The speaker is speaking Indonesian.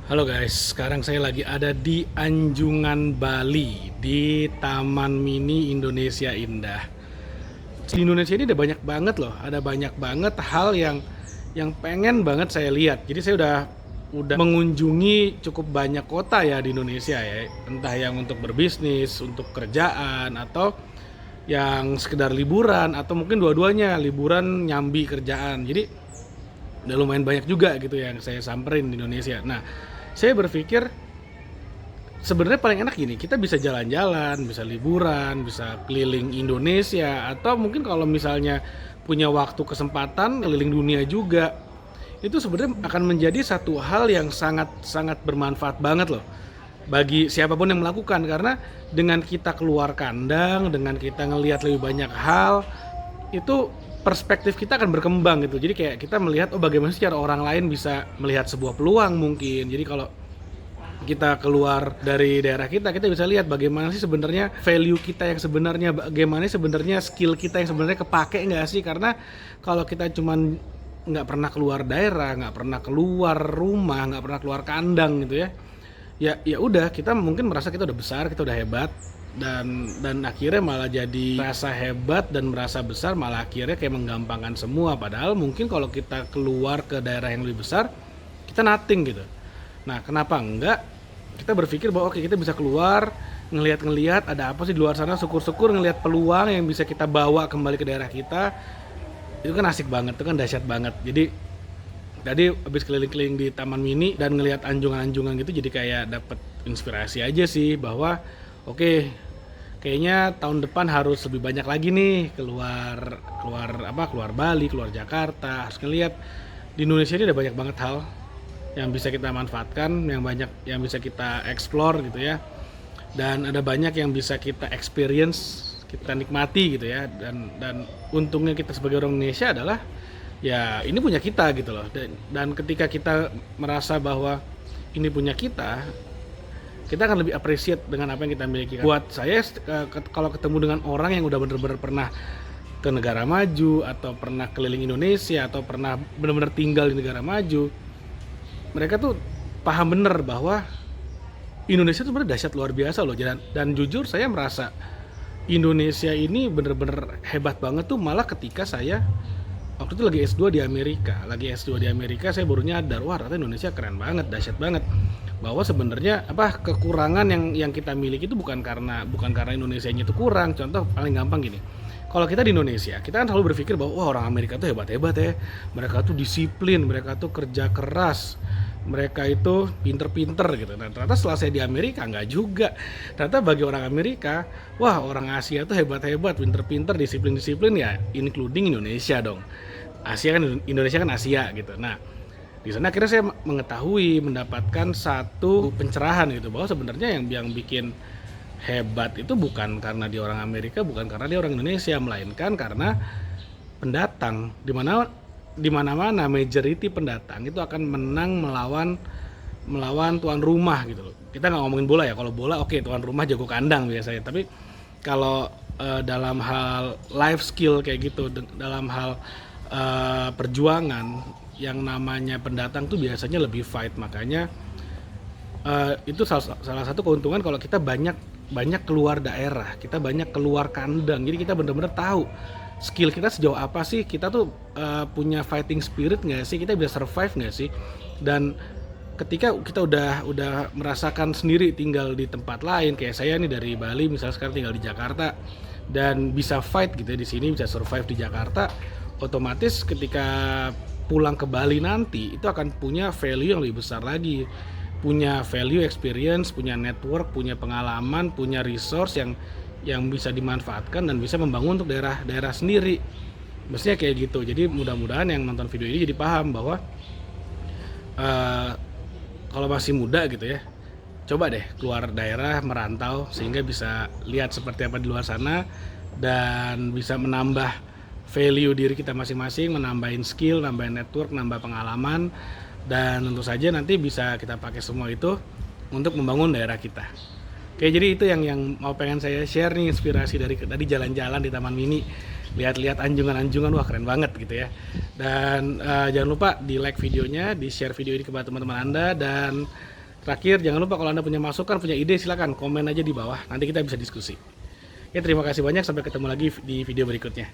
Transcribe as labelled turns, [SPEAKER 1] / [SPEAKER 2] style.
[SPEAKER 1] Halo guys, sekarang saya lagi ada di Anjungan Bali, di Taman Mini Indonesia Indah. Di Indonesia ini ada banyak banget loh, ada banyak banget hal yang pengen banget saya lihat. Jadi saya udah mengunjungi cukup banyak kota ya di Indonesia ya, entah yang untuk berbisnis, untuk kerjaan, atau yang sekedar liburan, atau mungkin dua-duanya, liburan nyambi kerjaan. Jadi udah lumayan banyak juga gitu yang saya samperin di Indonesia. Nah, saya berpikir sebenarnya paling enak gini, kita bisa jalan-jalan, bisa liburan, bisa keliling Indonesia, atau mungkin kalau misalnya punya waktu kesempatan keliling dunia juga. Itu sebenarnya akan menjadi satu hal yang sangat sangat bermanfaat banget loh bagi siapapun yang melakukan, karena dengan kita keluar kandang, dengan kita ngelihat lebih banyak hal, itu perspektif kita akan berkembang gitu. Jadi kayak kita melihat, oh bagaimana sih cara orang lain bisa melihat sebuah peluang mungkin. Jadi kalau kita keluar dari daerah kita bisa lihat bagaimana sih sebenarnya value kita yang sebenarnya, bagaimana sebenarnya skill kita yang sebenarnya kepake nggak sih. Karena kalau kita cuman nggak pernah keluar daerah, nggak pernah keluar rumah, nggak pernah keluar kandang gitu ya, ya udah kita mungkin merasa kita udah besar, kita udah hebat, dan akhirnya malah jadi merasa hebat dan merasa besar, malah akhirnya kayak menggampangkan semua. Padahal mungkin kalau kita keluar ke daerah yang lebih besar, kita nothing gitu. Nah, kenapa enggak kita berpikir bahwa oke, kita bisa keluar, ngelihat-ngelihat ada apa sih di luar sana, syukur-syukur ngelihat peluang yang bisa kita bawa kembali ke daerah kita. Itu kan asik banget, itu kan dahsyat banget. Jadi tadi habis keliling-keliling di Taman Mini dan ngelihat anjungan-anjungan gitu, jadi kayak dapet inspirasi aja sih bahwa oke, kayaknya tahun depan harus lebih banyak lagi nih keluar keluar Bali, keluar Jakarta. Harus ngelihat di Indonesia ini ada banyak banget hal yang bisa kita manfaatkan, yang banyak yang bisa kita explore gitu ya, dan ada banyak yang bisa kita experience, kita nikmati gitu ya. Dan untungnya kita sebagai orang Indonesia adalah ya ini punya kita gitu loh. Dan ketika kita merasa bahwa ini punya kita akan lebih appreciate dengan apa yang kita miliki. Buat saya, kalau ketemu dengan orang yang udah bener-bener pernah ke negara maju, atau pernah keliling Indonesia, atau pernah bener-bener tinggal di negara maju, mereka tuh paham bener bahwa Indonesia tuh sebenarnya dahsyat luar biasa loh. Dan jujur saya merasa Indonesia ini bener-bener hebat banget tuh malah ketika saya waktu itu lagi S2 di Amerika. Saya baru nyadar, wah ternyata Indonesia keren banget, dahsyat banget. Bahwa sebenarnya kekurangan yang kita miliki itu bukan karena Indonesianya itu kurang. Contoh paling gampang gini. Kalau kita di Indonesia, kita kan selalu berpikir bahwa wah orang Amerika tuh hebat-hebat ya. Mereka tuh disiplin, mereka tuh kerja keras, mereka itu pinter-pinter gitu. Nah, ternyata setelah saya di Amerika nggak juga. Ternyata bagi orang Amerika, wah orang Asia tuh hebat-hebat, pinter-pinter, disiplin-disiplin ya, including Indonesia dong. Indonesia kan Asia gitu. Nah, di sana akhirnya saya mendapatkan satu pencerahan gitu, bahwa sebenarnya yang bikin hebat itu bukan karena dia orang Amerika, bukan karena dia orang Indonesia, melainkan karena pendatang. Di mana-mana majority pendatang itu akan menang melawan tuan rumah gitu loh. Kita nggak ngomongin bola ya, kalau bola oke, tuan rumah jago kandang biasanya. Tapi kalau dalam hal life skill kayak gitu, dalam hal perjuangan, yang namanya pendatang tuh biasanya lebih fight. Makanya itu salah satu keuntungan kalau kita banyak banyak keluar daerah, kita banyak keluar kandang. Jadi kita benar-benar tahu skill kita sejauh apa sih, kita tuh punya fighting spirit nggak sih, kita bisa survive nggak sih. Dan ketika kita udah merasakan sendiri tinggal di tempat lain, kayak saya nih dari Bali misalnya, sekarang tinggal di Jakarta dan bisa fight gitu ya di sini, bisa survive di Jakarta, otomatis ketika pulang ke Bali nanti itu akan punya value yang lebih besar lagi, punya value experience, punya network, punya pengalaman, punya resource yang bisa dimanfaatkan dan bisa membangun untuk daerah-daerah sendiri. Maksudnya kayak gitu. Jadi mudah-mudahan yang nonton video ini jadi paham bahwa uh, kalau masih muda gitu ya, coba deh keluar daerah, merantau, sehingga bisa lihat seperti apa di luar sana dan bisa menambah value diri kita masing-masing, menambahin skill, nambahin network, nambah pengalaman, dan tentu saja nanti bisa kita pakai semua itu untuk membangun daerah kita. Oke, jadi itu yang mau pengen saya share nih, inspirasi dari tadi jalan-jalan di Taman Mini, lihat-lihat anjungan-anjungan, wah keren banget gitu ya. Dan jangan lupa di like videonya, di share video ini ke teman-teman Anda, dan Terakhir, jangan lupa kalau Anda punya masukan, punya ide, silakan komen aja di bawah. Nanti kita bisa diskusi. Oke, terima kasih banyak. Sampai ketemu lagi di video berikutnya.